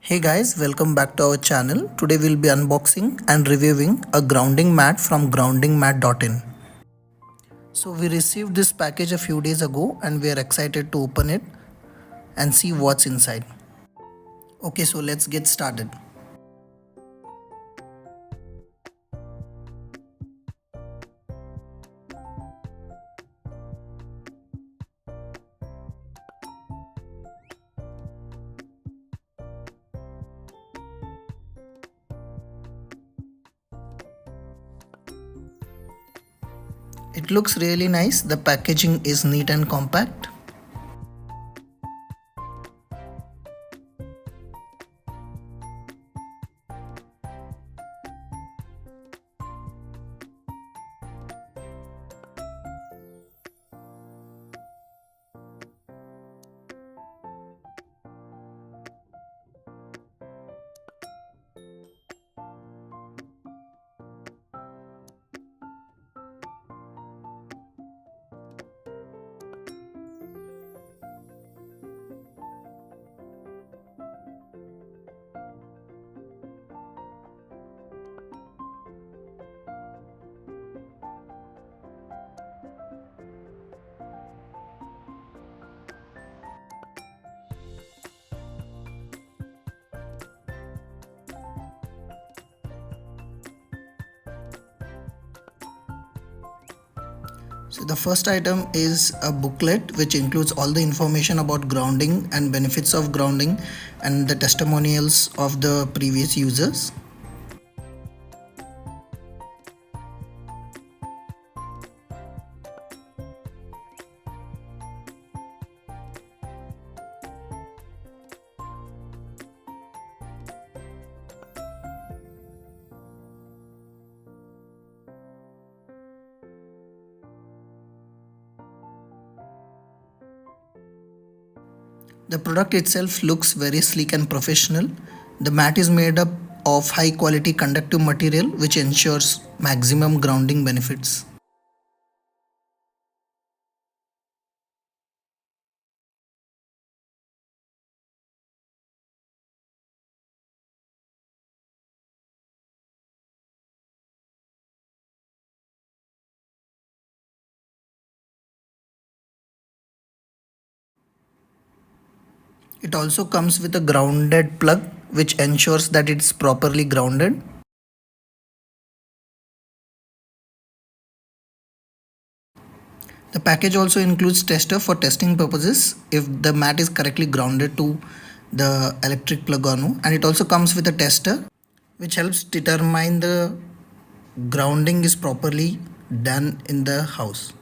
Hey guys, welcome back to our channel. Today we'll be unboxing and reviewing a grounding mat from groundingmat.in. So we received this package a few days ago and we are excited to open it and see what's inside. Okay, so let's get started. It looks really nice. The packaging is neat and compact. So the first item is a booklet which includes all the information about grounding and benefits of grounding and the testimonials of the previous users. The product itself looks very sleek and professional. The mat is made up of high quality conductive material which ensures maximum grounding benefits. It also comes with a grounded plug which ensures that it's properly grounded. The package also includes tester for testing purposes if the mat is correctly grounded to the electric plug or no, and it also comes with a tester which helps determine the grounding is properly done in the house.